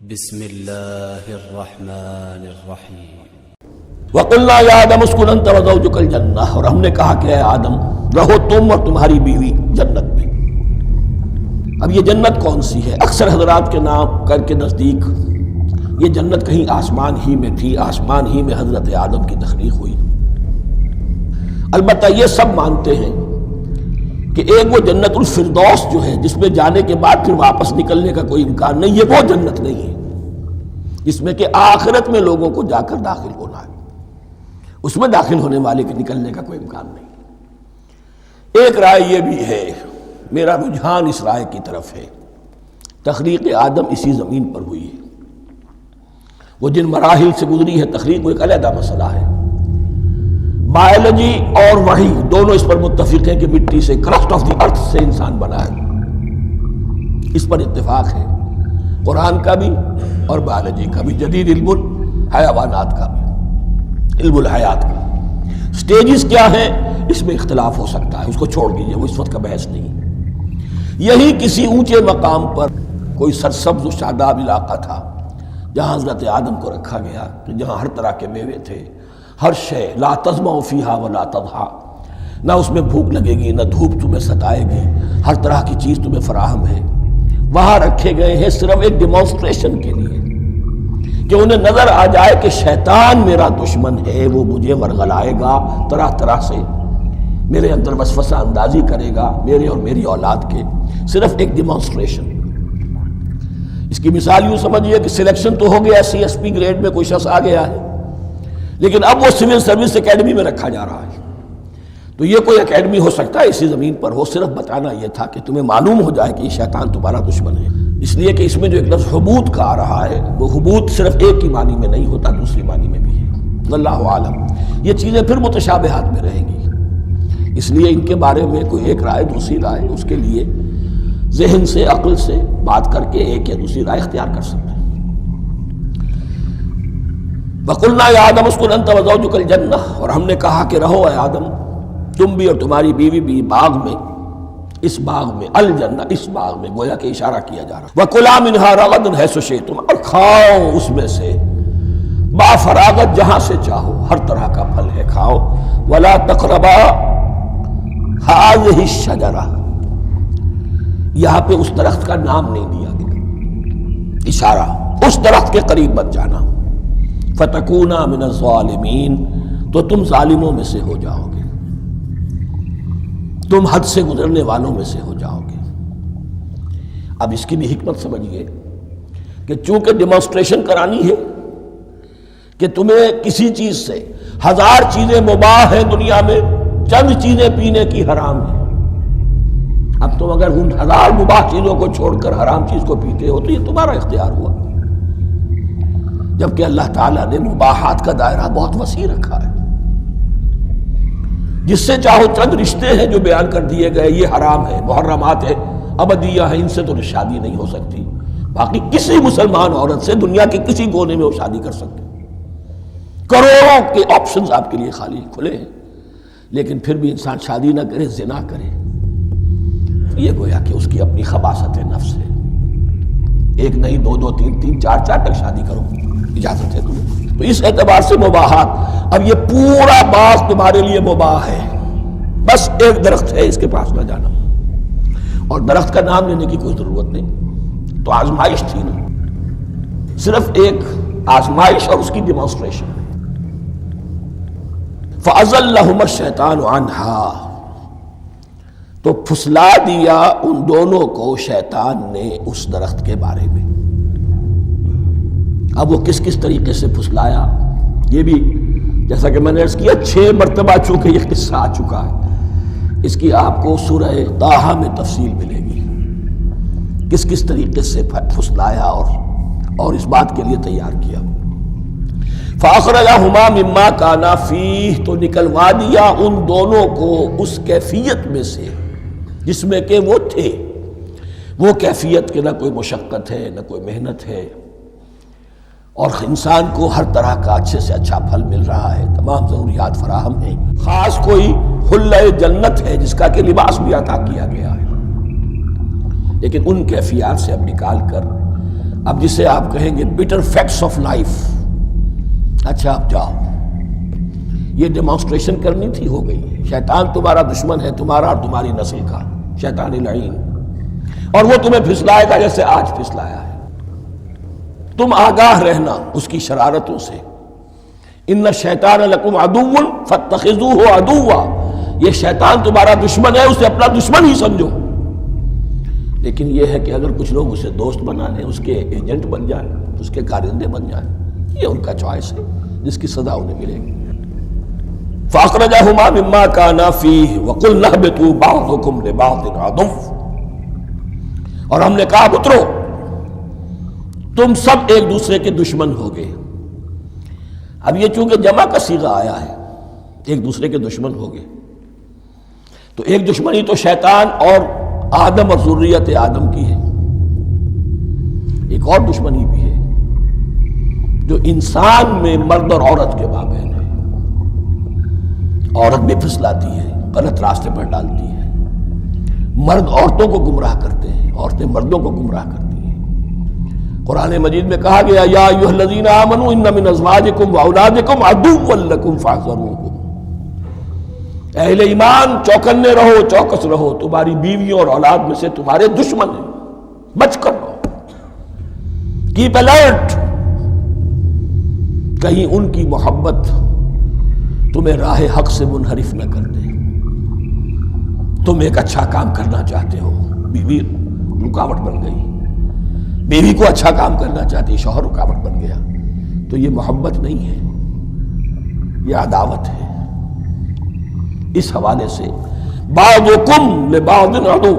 بسم اللہ الرحمن الرحیم۔ وَقُلْنَا يَا آدَمُ اسْكُنْ أَنْتَ وَزَوْجُكَ الْجَنَّةَ، اور ہم نے کہا کہ اے آدم رہو تم اور تمہاری بیوی جنت میں۔ اب یہ جنت کون سی ہے؟ اکثر حضرات کے نام کر کے نزدیک یہ جنت کہیں آسمان ہی میں تھی، آسمان ہی میں حضرت آدم کی تخلیق ہوئی۔ البتہ یہ سب مانتے ہیں کہ ایک وہ جنت الفردوس جو ہے جس میں جانے کے بعد پھر واپس نکلنے کا کوئی امکان نہیں، یہ وہ جنت نہیں ہے جس میں کہ آخرت میں لوگوں کو جا کر داخل ہونا ہے، اس میں داخل ہونے والے کے نکلنے کا کوئی امکان نہیں۔ ایک رائے یہ بھی ہے، میرا رجحان اس رائے کی طرف ہے، تخلیق آدم اسی زمین پر ہوئی ہے۔ وہ جن مراحل سے گزری ہے تخلیق وہ ایک علیحدہ مسئلہ ہے۔ بائیولوجی اور وحی دونوں اس پر متفق ہیں کہ مٹی سے، کرسٹ آف دی ارتھ سے انسان بنا ہے، اس پر اتفاق ہے، قرآن کا بھی اور بائیولوجی کا بھی، جدید علم الحیوانات کا بھی، علم الحیات کا۔ سٹیجز کیا ہیں اس میں اختلاف ہو سکتا ہے، اس کو چھوڑ دیجئے، وہ اس وقت کا بحث نہیں۔ یہی کسی اونچے مقام پر کوئی سرسبز و شاداب علاقہ تھا جہاں حضرت آدم کو رکھا گیا، کہ جہاں ہر طرح کے میوے تھے، ہر شے، لا تظمأ فیہا ولا تضحیٰ، نہ اس میں بھوک لگے گی، نہ دھوپ تمہیں ستائے گی، ہر طرح کی چیز تمہیں فراہم ہے۔ وہاں رکھے گئے ہیں صرف ایک ڈیمانسٹریشن کے لیے کہ انہیں نظر آ جائے کہ شیطان میرا دشمن ہے، وہ مجھے ورغلائے گا طرح طرح سے، میرے اندر وسوسہ اندازی کرے گا میرے اور میری اولاد کے، صرف ایک ڈیمانسٹریشن۔ اس کی مثال یوں سمجھیے کہ سلیکشن تو ہو گیا، سی ایس پی گریڈ میں کوئی شخص آ گیا ہے، لیکن اب وہ سول سروس اکیڈمی میں رکھا جا رہا ہے۔ تو یہ کوئی اکیڈمی ہو سکتا ہے اسی زمین پر ہو، صرف بتانا یہ تھا کہ تمہیں معلوم ہو جائے کہ یہ شیطان تمہارا دشمن ہے، اس لیے کہ اس میں جو ایک لفظ حبوط کا آ رہا ہے، وہ حبوط صرف ایک ہی معنی میں نہیں ہوتا، دوسری معنی میں بھی ہے۔ اللہ عالم، یہ چیزیں پھر متشابہات میں رہیں گی، اس لیے ان کے بارے میں کوئی ایک رائے دوسری رائے، اس کے لیے ذہن سے، عقل سے بات کر کے ایک یا دوسری رائے اختیار کر سکتے ہیں۔ وَقُلْنَا يَا آدَمُ اسْكُنْ أَنْتَ وَزَوْجُكَ الْجَنَّةَ، اور ہم نے کہا کہ رہو اے آدم تم بھی اور تمہاری بیوی بھی باغ میں، اس باغ میں، الجنہ، اس باغ میں، گویا کہ اشارہ کیا جا رہا۔ وَكُلَا مِنْهَا رَغَدًا حَيْثُ شِئْتُمْ، اور کھاؤ اس میں سے با فراغت جہاں سے چاہو، ہر طرح کا پھل ہے کھاؤ۔ وَلَا تَقْرَبَا هَٰذِهِ الشَّجَرَةَ، یہاں پہ اس درخت کا نام نہیں دیا گیا، اشارہ اس درخت کے قریب مت جانا۔ فَتَكُونَا مِنَ الظَّالِمِينَ، تو تم ظالموں میں سے ہو جاؤ گے، تم حد سے گزرنے والوں میں سے ہو جاؤ گے۔ اب اس کی بھی حکمت سمجھیے کہ چونکہ ڈیمانسٹریشن کرانی ہے کہ تمہیں کسی چیز سے، ہزار چیزیں مباح ہیں دنیا میں، چند چیزیں پینے کی حرام ہیں، اب تم اگر ان ہزار مباح چیزوں کو چھوڑ کر حرام چیز کو پیتے ہو تو یہ تمہارا اختیار ہوا، جبکہ اللہ تعالیٰ نے مباحات کا دائرہ بہت وسیع رکھا ہے۔ جس سے چاہو چند رشتے ہیں جو بیان کر دیے گئے، یہ حرام ہے، محرمات ہے، ابدیہ ہے، ان سے تو شادی نہیں ہو سکتی، باقی کسی مسلمان عورت سے دنیا کے کسی کونے میں وہ شادی کر سکتے، کروڑوں کے آپشنز آپ کے لیے خالی کھلے ہیں، لیکن پھر بھی انسان شادی نہ کرے، زنا کرے، یہ گویا کہ اس کی اپنی خباثت نفس ہے۔ ایک نہیں، دو دو، تین تین، چار چار تک شادی کرو، اجازت ہے تمہیں۔ تو اس اعتبار سے مباحات، اب یہ پورا باغ تمہارے لیے مباح ہے، بس ایک درخت ہے، اس کے پاس نہ جانا، اور درخت کا نام لینے کی کوئی ضرورت نہیں۔ تو آزمائش تھی نا، صرف ایک آزمائش اور اس کی ڈیمانسٹریشن۔ فَأَزَلَّهُمَا الشَّيْطَانُ عَنْهَا، تو پھسلا دیا ان دونوں کو شیطان نے اس درخت کے بارے میں۔ اب وہ کس کس طریقے سے پھسلایا، یہ بھی جیسا کہ میں نے عرض کیا 6 مرتبہ چونکہ یہ قصہ آ چکا ہے، اس کی آپ کو سورہ طٰہٰ میں تفصیل ملے گی، کس کس طریقے سے پھسلایا اور اس بات کے لیے تیار کیا۔ فَأَخْرَجَهُمَا مِمَّا كَانَا فِيهِ، تو نکلوا دیا ان دونوں کو اس کیفیت میں سے جس میں کہ وہ تھے، وہ کیفیت کہ نہ کوئی مشقت ہے، نہ کوئی محنت ہے، اور انسان کو ہر طرح کا اچھے سے اچھا پھل مل رہا ہے، تمام ضروریات فراہم ہیں، خاص کوئی حلہ جنت ہے جس کا کہ لباس بھی عطا کیا گیا ہے، لیکن ان کیفیات سے اب نکال کر اب جسے آپ کہیں گے bitter facts of life، اچھا اب جاؤ، یہ ڈیمانسٹریشن کرنی تھی، ہو گئی۔ شیطان تمہارا دشمن ہے، تمہارا اور تمہاری نسل کا، شیطان لعین، اور وہ تمہیں پھسلائے گا جیسے آج پھسلایا ہے۔ تم آگاہ رہنا اس کی شرارتوں سے۔ ان الشیطان لکم عدو فاتخذوہ عدوا، یہ شیطان تمہارا دشمن ہے، اسے اپنا دشمن ہی سمجھو۔ لیکن یہ ہے کہ اگر کچھ لوگ اسے دوست بنا لیں، اس کے ایجنٹ بن جائیں، اس کے کارندے بن جائیں، یہ ان کا چوائس ہے جس کی سزا انہیں ملے گی۔ فَأَخْرَجَهُمَا مِمَّا كَانَا فِيهِ وَقُلْنَا اهْبِطُوا بَعْضُكُمْ لِبَعْضٍ عَدُوٌّ، اور ہم نے کہا اترو، تم سب ایک دوسرے کے دشمن ہوگے۔ اب یہ چونکہ جمع کا صیغہ آیا ہے، ایک دوسرے کے دشمن ہوگے، تو ایک دشمنی تو شیطان اور آدم اور ذریت آدم کی ہے، ایک اور دشمنی بھی ہے جو انسان میں مرد اور عورت کے مابین ہے۔ عورت بھی پھسلاتی ہے، غلط راستے پر ڈالتی ہے، مرد عورتوں کو گمراہ کرتے ہیں، عورتیں مردوں کو گمراہ کرتی ہیں۔ قرآن مجید میں کہا گیا یا ایھا الذین آمنوا ان من ازواجکم واولادکم عدوا لکم فاحذروہم، اہل ایمان چوکنے رہو، چوکس رہو، تمہاری بیویوں اور اولاد میں سے تمہارے دشمن ہیں، بچ کر رہو، کیپ الرٹ، کہیں ان کی محبت تمہیں راہ حق سے منحرف نہ کر دے۔ تم ایک اچھا کام کرنا چاہتے ہو، بیوی رکاوٹ بن گئی، بیوی کو اچھا کام کرنا چاہتی، شوہر رکاوٹ بن گیا، تو یہ محبت نہیں ہے، یہ عداوت ہے۔ اس حوالے سے بعضکم لبعض عدو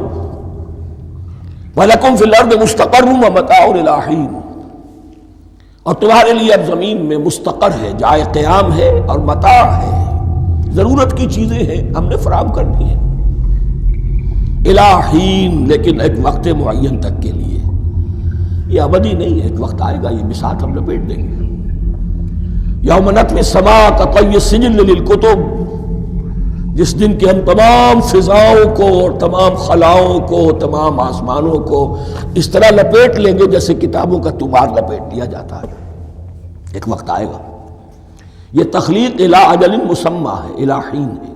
ولکم فی الارض مستقر ومتاع الی حین، اور تمہارے لیے اب زمین میں مستقر ہے، جائے قیام ہے، اور متاع ہے، ضرورت کی چیزیں ہیں، ہم نے فراہم کر دی ہیں، الی حین، لیکن ایک وقت معین تک کے لیے، یہ ابدی نہیں ہے، ایک وقت آئے گا یہ بساط ہم لپیٹ دیں گے۔ یوم نطوی السماء کطی السجل للکتب، جس دن کہ ہم تمام فضاؤں کو اور تمام خلاؤں کو، تمام آسمانوں کو اس طرح لپیٹ لیں گے جیسے کتابوں کا طومار لپیٹ لیا جاتا ہے۔ ایک وقت آئے گا، یہ تخلیق الی اجل مسمى ہے، الی حین ہے۔